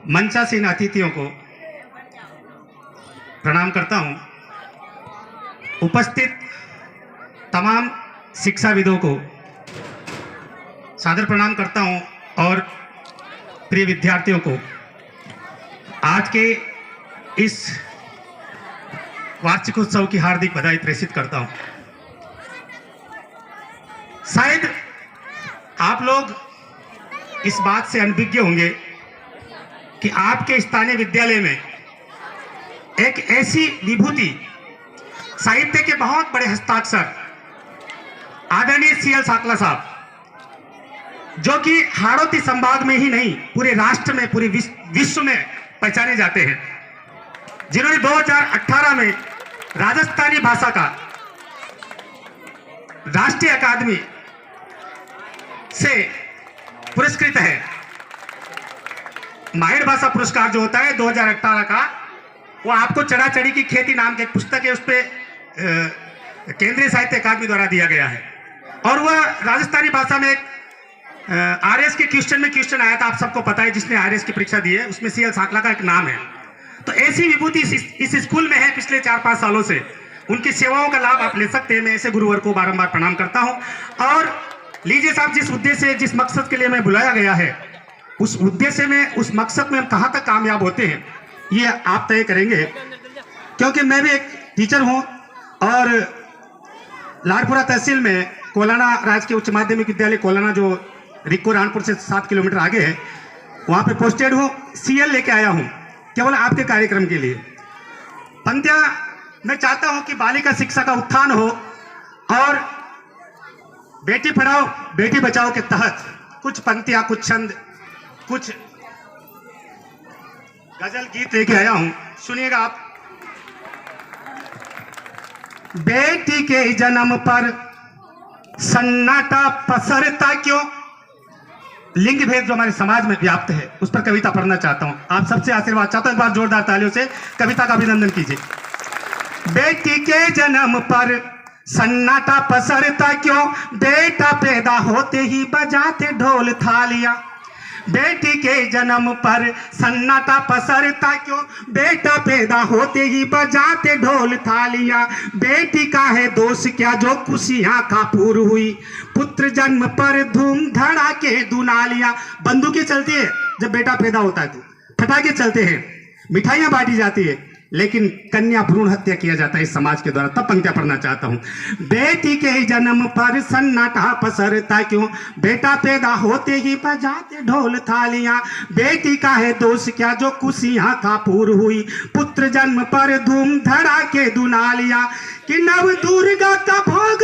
मंचासीन अतिथियों को प्रणाम करता हूं। उपस्थित तमाम शिक्षाविदों को सादर प्रणाम करता हूं और प्रिय विद्यार्थियों को आज के इस वार्षिकोत्सव की हार्दिक बधाई प्रेषित करता हूं। शायद आप लोग इस बात से अनभिज्ञ होंगे कि आपके स्थानीय विद्यालय में एक ऐसी विभूति, साहित्य के बहुत बड़े हस्ताक्षर आदरणीय सीएल साकला साहब, जो कि हाड़ौती संभाग में ही नहीं पूरे राष्ट्र में, पूरे विश्व में पहचाने जाते हैं, जिन्होंने 2018 में राजस्थानी भाषा का राष्ट्रीय अकादमी से पुरस्कृत है। माहिर भाषा पुरस्कार जो होता है 2018 का, वो आपको चढ़ा चढ़ी की खेती नाम की एक पुस्तक है, उस पर केंद्रीय साहित्य अकादमी द्वारा दिया गया है। और वह राजस्थानी भाषा में एक आरएस के क्वेश्चन आया था, आप सबको पता है, जिसने आरएस की परीक्षा दी है उसमें सीएल साकला का एक नाम है। तो ऐसी विभूति इस स्कूल में है पिछले 4-5 सालों से, उनकी सेवाओं का लाभ आप ले सकते हैं। मैं ऐसे गुरुवर को बारंबार प्रणाम करता हूं। और लीजिए साहब, जिस उद्देश्य, जिस मकसद के लिए मैं बुलाया गया है, उस उद्देश्य में, उस मकसद में हम कहां तक कामयाब होते हैं ये आप तय करेंगे। क्योंकि मैं भी एक टीचर हूं और लालपुरा तहसील में कोलाना राजकीय उच्च माध्यमिक विद्यालय कोलाना, जो रिक्को रानपुर से 7 किलोमीटर आगे है, वहां पे पोस्टेड हूं। सीएल लेके आया हूं केवल आपके कार्यक्रम के लिए। पंक्तियां मैं चाहता हूं कि बालिका शिक्षा का उत्थान हो और बेटी पढ़ाओ बेटी बचाओ के तहत कुछ पंक्तियां, कुछ छंद, कुछ गजल गीत लेके आया हूं, सुनिएगा आप। बेटी के जन्म पर सन्नाटा पसरता क्यों, लिंग भेद जो हमारे समाज में व्याप्त है, उस पर कविता पढ़ना चाहता हूं। आप सबसे आशीर्वाद चाहता हूं, एक बार जोरदार तालियों से कविता का अभिनंदन कीजिए। बेटी के जन्म पर सन्नाटा पसरता क्यों, बेटा पैदा होते ही बजाते ढोल थालियां। बेटी के जन्म पर सन्नाटा पसरता क्यों, बेटा पैदा होते ही बजाते ढोल थालियां। बेटी का है दोष क्या जो खुशियां कापूर हुई, पुत्र जन्म पर धूम धड़ाके दुनालियां। बंदूकें चलती है जब बेटा पैदा होता है, तो फटाके चलते हैं, मिठाइयां बांटी जाती है, लेकिन कन्या भ्रूण हत्या किया जाता है इस समाज के द्वारा। तब पंक्तियां पढ़ना चाहता हूं। बेटी के जन्म पर सन्नाटा पसरता क्यों, बेटा पैदा होते ही बजाते ढोल थालियां। बेटी का है दोष क्या जो खुशियां कापूर हुई, पुत्र जन्म पर धूम धड़ाके दुनालियां। कि नव दुर्गा का भोग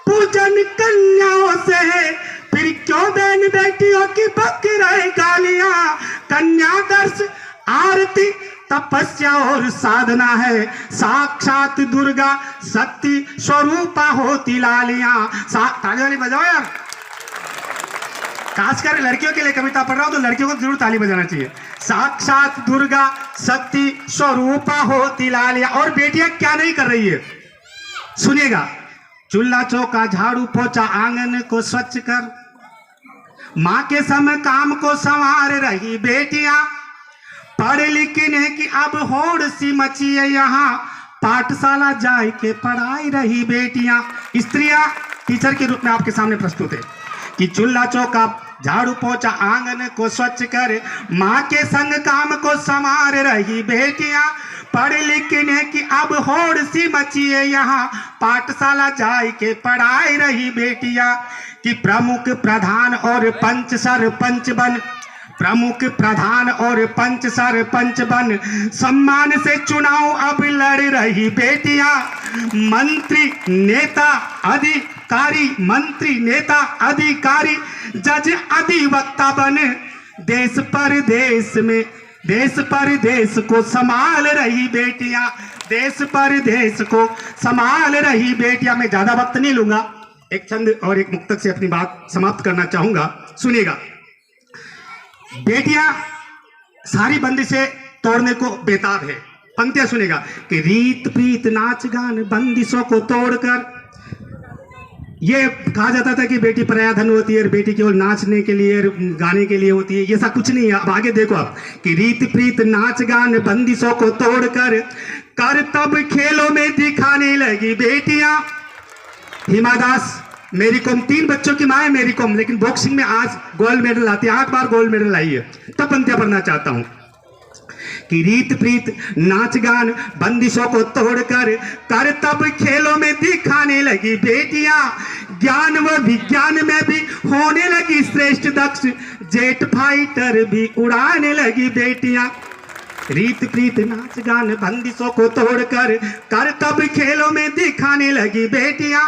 पूजन कन्याओं से है, फिर क्यों बहन बेटियों की बक रहे गालियां। कन्या दर्श आरती तपस्या और साधना है, साक्षात दुर्गा शक्ति स्वरूपा होती लालियां। ताली वाली बजाओ यार, खासकर लड़कियों के लिए कविता पढ़ रहा हूं तो लड़कियों को जरूर ताली बजाना चाहिए। साक्षात दुर्गा शक्ति स्वरूपा होती लालियां। और बेटियां क्या नहीं कर रही है, सुनिएगा। चूल्हा चौका झाड़ू पोछा आंगन को स्वच्छ कर, मां के समय काम को संवार रही बेटियां। पढ़ लिखने की अब होड़ सी मची है यहाँ, पाठशाला जाए के पढ़ाई रही बेटियां। स्त्रियां टीचर के रूप में आपके सामने प्रस्तुत है कि चूल्हा चौका झाड़ू पोछा आंगन को स्वच्छ कर, माँ के संग काम को संवार रही बेटियां। पढ़ लिखने की अब होड़ सी मची है यहाँ, पाठशाला जाए के पढ़ाई रही बेटियां। कि प्रमुख प्रधान और पंच सरपंच बन, प्रमुख प्रधान और पंच सरपंच बन, सम्मान से चुनाव अब लड़ रही बेटियां। मंत्री नेता अधिकारी, मंत्री नेता अधिकारी, जज अधिवक्ता बन, देश परदेश में, देश परदेश को संभाल रही बेटियां। देश परदेश को संभाल रही बेटियां। मैं ज्यादा वक्त नहीं लूंगा, एक छंद और एक मुक्तक से अपनी बात समाप्त करना चाहूंगा, सुनिएगा। बेटियां सारी बंदिशें तोड़ने को बेताब है। पंक्तियां सुनेगा कि रीत प्रीत नाच गान बंदिशों को तोड़कर, ये कहा जाता था कि बेटी पराया धन होती है और बेटी केवल नाचने के लिए गाने के लिए होती है। ये सब कुछ नहीं है। अब आगे देखो आप कि रीत प्रीत नाच गान बंदिशों को तोड़कर कर तब खेलों में दिखाने लगी बेटियां। हिमा दास मेरी कॉम 3 बच्चों की मां है मेरी कॉम, लेकिन बॉक्सिंग में आज गोल्ड मेडल आती है, 8 बार गोल्ड मेडल आई है। तब पंक्तियां पढ़ना चाहता हूं कि रीत प्रीत नाच गान बंदिशों को तोड़कर कर तब खेलों में दिखाने लगी बेटियां। ज्ञान व विज्ञान में भी होने लगी श्रेष्ठ दक्ष, जेट फाइटर भी उड़ाने लगी बेटियां। रीत प्रीत नाच गान बंदिशों को तोड़कर कर तब खेलों में दिखाने लगी बेटियां।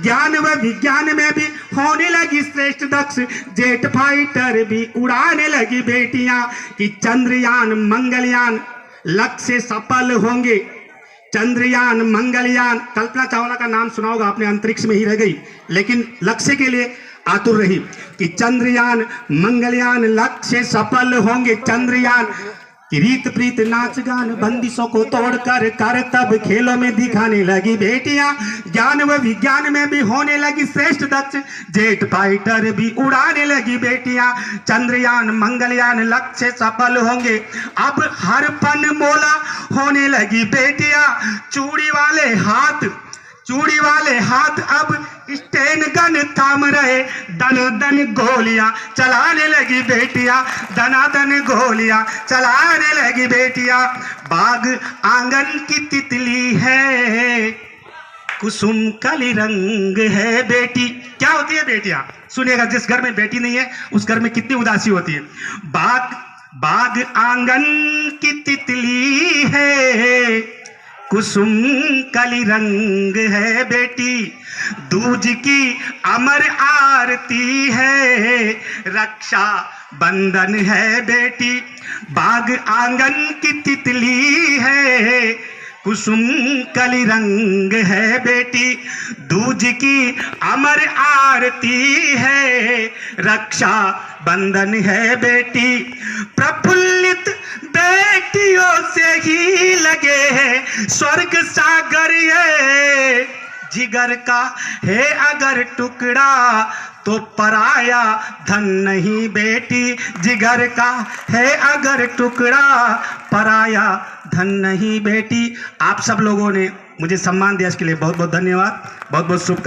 ज्ञान व विज्ञान में भी होने लगी श्रेष्ठ दक्ष, जेट फाइटर भी उड़ाने लगी बेटियां। कि चंद्रयान मंगलयान लक्ष्य सफल होंगे। चंद्रयान मंगलयान, कल्पना चावला का नाम सुना होगा आपने, अंतरिक्ष में ही रह गई लेकिन लक्ष्य के लिए आतुर रही। कि चंद्रयान मंगलयान लक्ष्य सफल होंगे। चंद्रयान कि रीत प्रीत नाच गान बंदिशों को तोड़कर कर तब खेलों में दिखाने लगी बेटियां। ज्ञान व विज्ञान में भी होने लगी श्रेष्ठ दक्ष, जेट फाइटर भी उड़ाने लगी बेटियां। चंद्रयान मंगलयान लक्ष्य सफल होंगे। अब हर पन मोला होने लगी बेटियां। चूड़ी वाले हाथ अब स्टेन गन थाम रहे। दन गोलियां चलाने लगी बेटियां। दन गोलियां चलाने लगी बेटियां। बाग आंगन की तितली है, कुसुम कली रंग है बेटी। क्या होती है बेटियां? सुनिएगा, जिस घर में बेटी नहीं है उस घर में कितनी उदासी होती है। बाग आंगन की तितली है, कुसुम कली रंग है बेटी। दूज की अमर आरती है, रक्षा बंधन है बेटी। बाग आंगन की तितली है, कुसुम कली रंग है बेटी। दूज की अमर आरती है, रक्षा बंधन है बेटी। प्रफुल्लित बेटियों से ही लगे है स्वर्ग सागर ये। जिगर का है अगर टुकड़ा तो पराया धन नहीं बेटी। जिगर का है अगर टुकड़ा पराया धन नहीं बेटी। आप सब लोगों ने मुझे सम्मान दिया, इसके लिए बहुत बहुत धन्यवाद। बहुत बहुत शुभकामनाएं।